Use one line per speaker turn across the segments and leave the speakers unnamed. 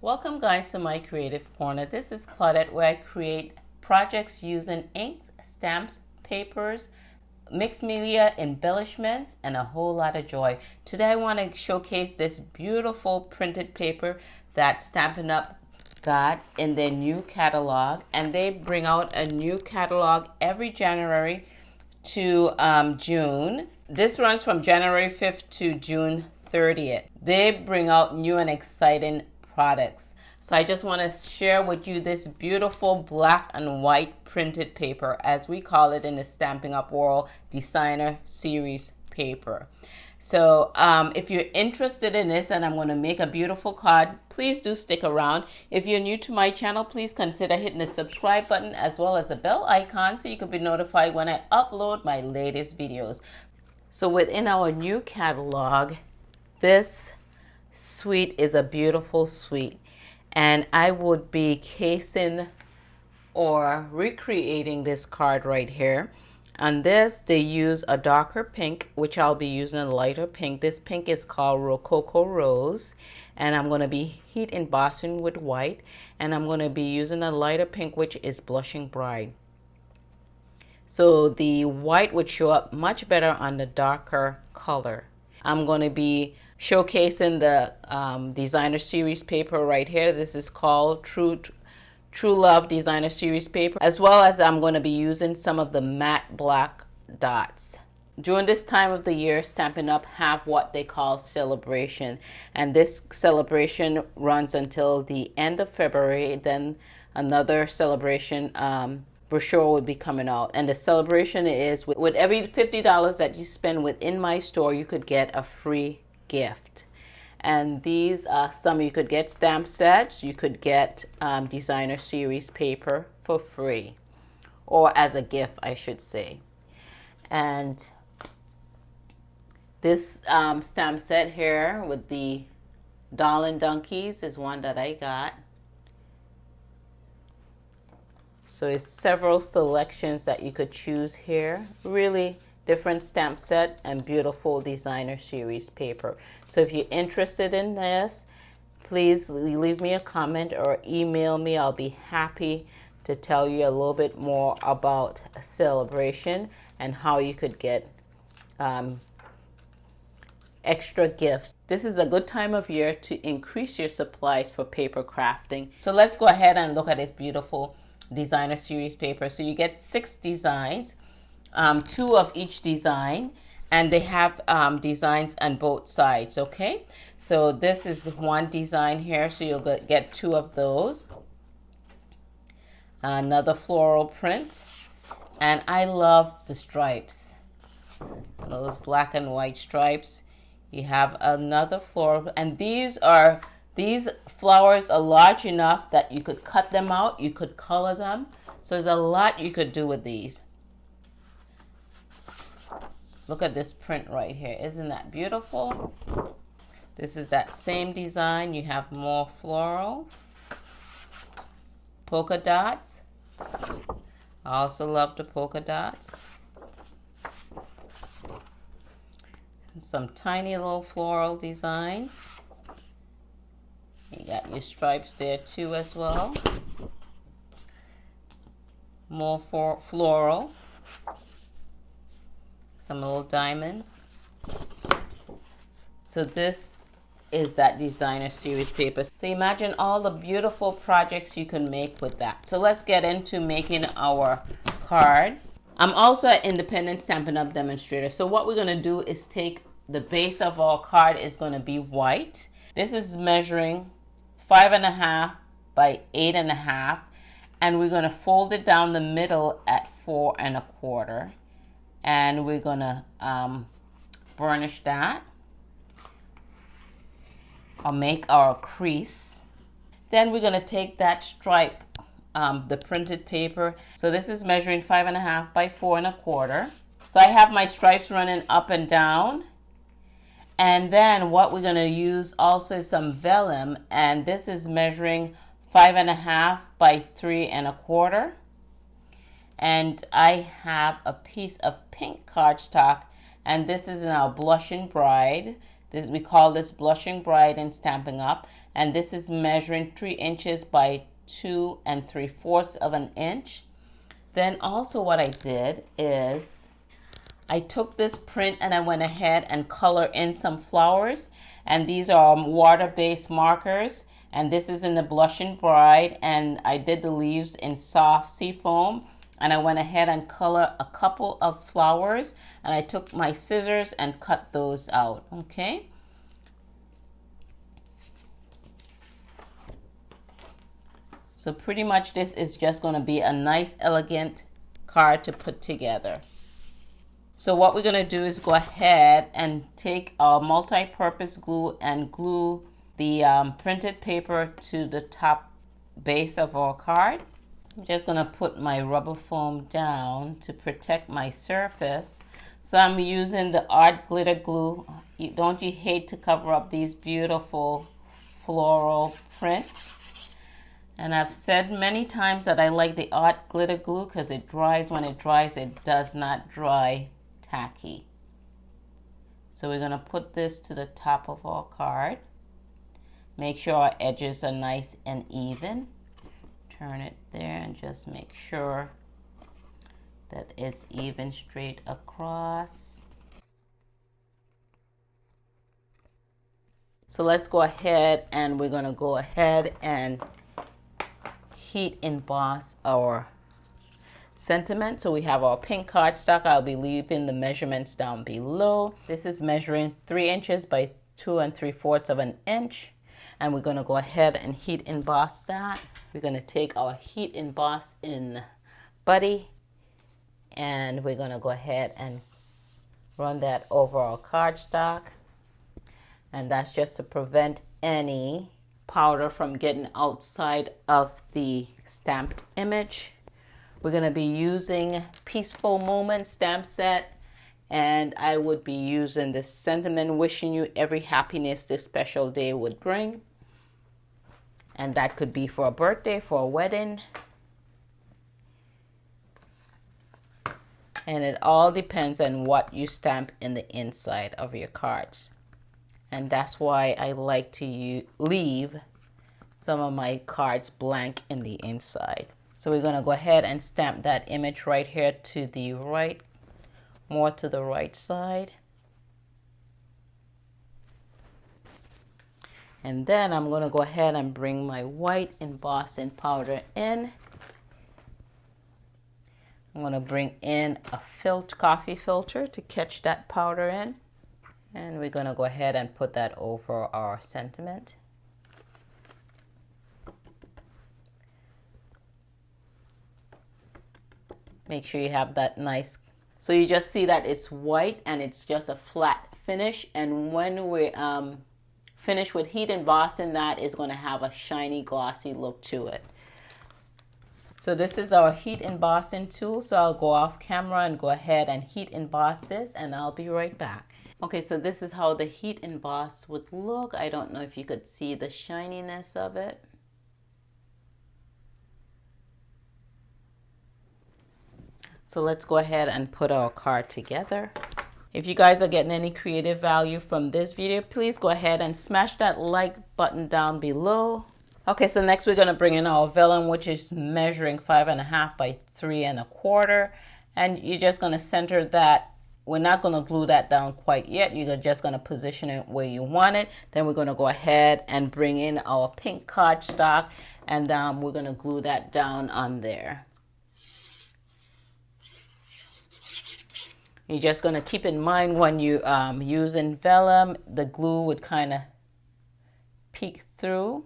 Welcome guys to my creative corner. This is Claudette, where I create projects using inks, stamps, papers, mixed media, embellishments, and a whole lot of joy. Today I want to showcase this beautiful printed paper that Stampin' Up! Got in their new catalog, and they bring out a new catalog every January to June. This runs from January 5th to June 30th. They bring out new and exciting products. So I just want to share with you this beautiful black and white printed paper, as we call it in the Stampin' Up! World, designer series paper. So if you're interested in this, and I'm going to make a beautiful card, please do stick around. If you're new to my channel, please consider hitting the subscribe button as well as the bell icon so you can be notified when I upload my latest videos. So within our new catalog, this suite is a beautiful suite, and I would be casing or recreating this card right here. On this, they use a darker pink, which I'll be using a lighter pink. This pink is called Rococo Rose, and I'm going to be heat embossing with white, and I'm going to be using a lighter pink, which is Blushing Bride. So the white would show up much better on the darker color. I'm going to be showcasing the designer series paper right here. This is called True Love Designer Series paper, as well as I'm going to be using some of the matte black dots. During this time of the year, Stampin' Up! Have what they call celebration, and this celebration runs until the end of February. Then another celebration brochure will be coming out, and the celebration is with every $50 that you spend within my store, you could get a free gift. And these are some. You could get stamp sets, you could get designer series paper for free, or as a gift I should say. And this stamp set here with the Darling Donkeys is one that I got. So it's several selections that you could choose here. Really different stamp set and beautiful designer series paper. So if you're interested in this, please leave me a comment or email me. I'll be happy to tell you a little bit more about a celebration and how you could get extra gifts. This is a good time of year to increase your supplies for paper crafting. So let's go ahead and look at this beautiful designer series paper. So you get 6 designs. 2 of each design, and they have designs on both sides. Okay, so this is one design here, so you'll get 2 of those. Another floral print, and I love the stripes, those black and white stripes. You have another floral, and these flowers are large enough that you could cut them out, you could color them, so there's a lot you could do with these. Look at this print right here. Isn't that beautiful? This is that same design. You have more florals, polka dots. I also love the polka dots. Some tiny little floral designs. You got your stripes there too as well. More floral. Some little diamonds. So this is that designer series paper. So imagine all the beautiful projects you can make with that. So let's get into making our card. I'm also an independent Stampin' Up! Demonstrator. So what we're going to do is take the base of our card is going to be white. This is measuring 5.5 by 8.5, and we're going to fold it down the middle at 4.25. And we're gonna burnish that or make our crease. Then we're gonna take that stripe, the printed paper. So this is measuring 5.5 by 4.25. So I have my stripes running up and down. And then what we're gonna use also is some vellum, and this is measuring 5.5 by 3.25. And I have a piece of pink cardstock, and this is in our Blushing Bride. We call this Blushing Bride in Stampin' Up. and this is measuring 3 inches by 2 3/4 of an inch. Then also what I did is I took this print and I went ahead and colored in some flowers, and these are water-based markers, and this is in the Blushing Bride, and I did the leaves in soft seafoam, and I went ahead and colored a couple of flowers, and I took my scissors and cut those out. Okay, so pretty much this is just going to be a nice elegant card to put together. So what we're going to do is go ahead and take our multi-purpose glue and glue the printed paper to the top base of our card. I'm just going to put my rubber foam down to protect my surface. So I'm using the art glitter glue. Don't you hate to cover up these beautiful floral prints? And I've said many times that I like the art glitter glue because it dries. When it dries, it does not dry tacky. So we're going to put this to the top of our card. Make sure our edges are nice and even. Turn it there and just make sure that it's even straight across. So let's go ahead and we're going to go ahead and heat emboss our sentiment. So we have our pink cardstock. I'll be leaving the measurements down below. This is measuring 3 inches by 2 3/4 of an inch. And we're going to go ahead and heat emboss that. We're going to take our heat emboss in Buddy, and we're going to go ahead and run that over our cardstock. And that's just to prevent any powder from getting outside of the stamped image. We're going to be using Peaceful Moment stamp set, and I would be using the sentiment, wishing you every happiness this special day would bring. And that could be for a birthday, for a wedding. And it all depends on what you stamp in the inside of your cards. And that's why I like to leave some of my cards blank in the inside. So we're going to go ahead and stamp that image right here to the right, more to the right side. And then I'm going to go ahead and bring my white embossing powder in. I'm going to bring in a coffee filter to catch that powder in. And we're going to go ahead and put that over our sentiment. Make sure you have that nice, so you just see that it's white and it's just a flat finish. And when we finish with heat embossing, that is going to have a shiny, glossy look to it. So this is our heat embossing tool. So I'll go off camera and go ahead and heat emboss this, and I'll be right back. Okay, so this is how the heat emboss would look. I don't know if you could see the shininess of it. So let's go ahead and put our card together. If you guys are getting any creative value from this video, please go ahead and smash that like button down below. Okay, so next we're going to bring in our vellum, which is measuring 5.5 by 3 1/4. And you're just going to center that. We're not going to glue that down quite yet. You're just going to position it where you want it. Then we're going to go ahead and bring in our pink cardstock, and we're going to glue that down on there. You're just going to keep in mind when you using vellum, the glue would kind of peek through.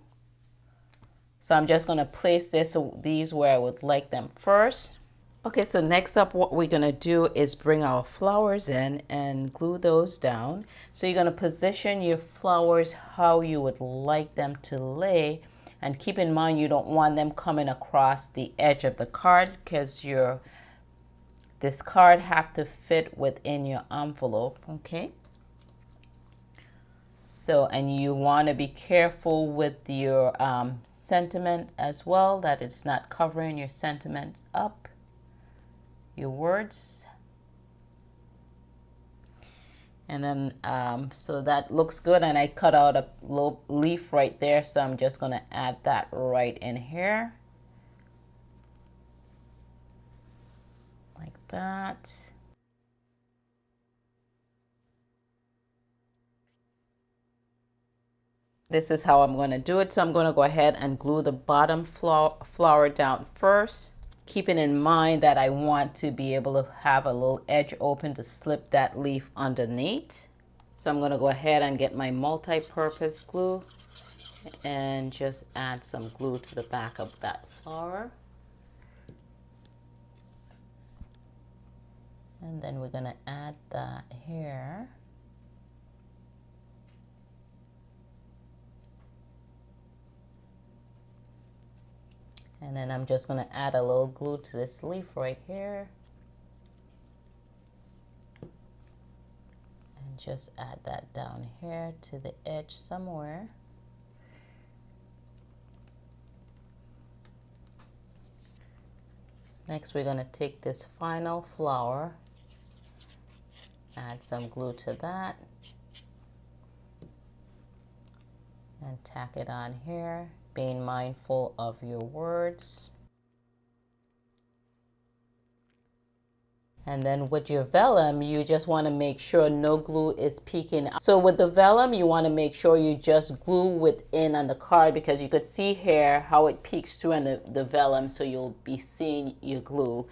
So I'm just going to place these where I would like them first. Okay, so next up what we're going to do is bring our flowers in and glue those down. So you're going to position your flowers how you would like them to lay. And keep in mind you don't want them coming across the edge of the card, because this card have to fit within your envelope, okay? So, and you want to be careful with your sentiment as well, that it's not covering your sentiment up, your words. And then so that looks good, and I cut out a little leaf right there, so I'm just going to add that right in here like that. This is how I'm going to do it. So I'm going to go ahead and glue the bottom flower down first, keeping in mind that I want to be able to have a little edge open to slip that leaf underneath. So I'm going to go ahead and get my multi-purpose glue and just add some glue to the back of that flower. And then we're going to add that here. And then I'm just going to add a little glue to this leaf right here. And just add that down here to the edge somewhere. Next, we're going to take this final flower, add some glue to that, and tack it on here, being mindful of your words. And then with your vellum, you just want to make sure no glue is peeking out. So with the vellum, you want to make sure you just glue within on the card, because you could see here how it peeks through in the vellum, so you'll be seeing your glue.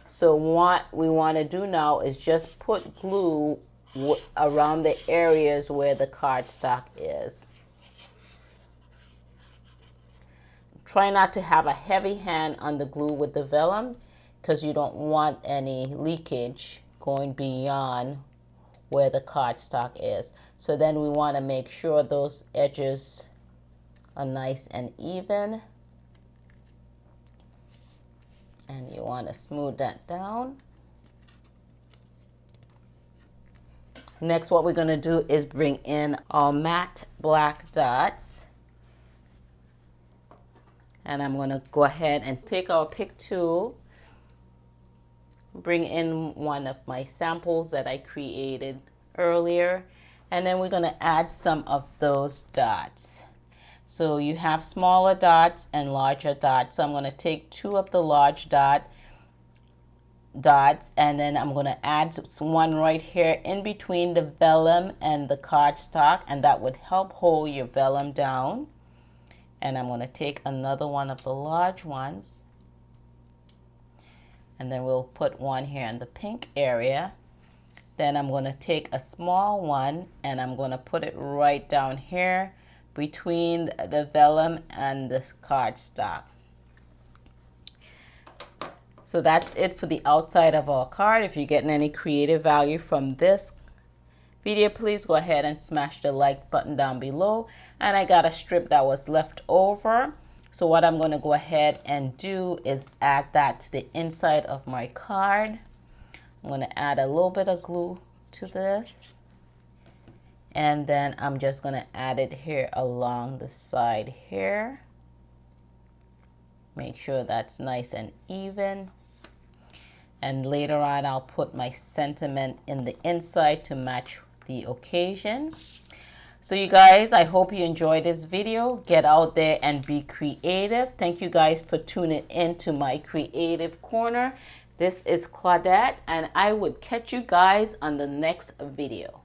So what we want to do now is just put glue around the areas where the cardstock is. Try not to have a heavy hand on the glue with the vellum, because you don't want any leakage going beyond where the cardstock is. So then we want to make sure those edges are nice and even. And you want to smooth that down. Next, what we're going to do is bring in our matte black dots. And I'm going to go ahead and take our pick tool, bring in one of my samples that I created earlier, and then we're going to add some of those dots. So you have smaller dots and larger dots. So I'm going to take 2 of the large dots, and then I'm going to add one right here in between the vellum and the cardstock, and that would help hold your vellum down. And I'm going to take another one of the large ones, and then we'll put one here in the pink area. Then I'm going to take a small one, and I'm going to put it right down here between the vellum and the cardstock. So that's it for the outside of our card. If you're getting any creative value from this video, please go ahead and smash the like button down below. And I got a strip that was left over. So what I'm going to go ahead and do is add that to the inside of my card. I'm going to add a little bit of glue to this. And then I'm just going to add it here along the side here. Make sure that's nice and even. And later on, I'll put my sentiment in the inside to match the occasion. So you guys, I hope you enjoyed this video. Get out there and be creative. Thank you guys for tuning in to my creative corner. This is Claudette, and I would catch you guys on the next video.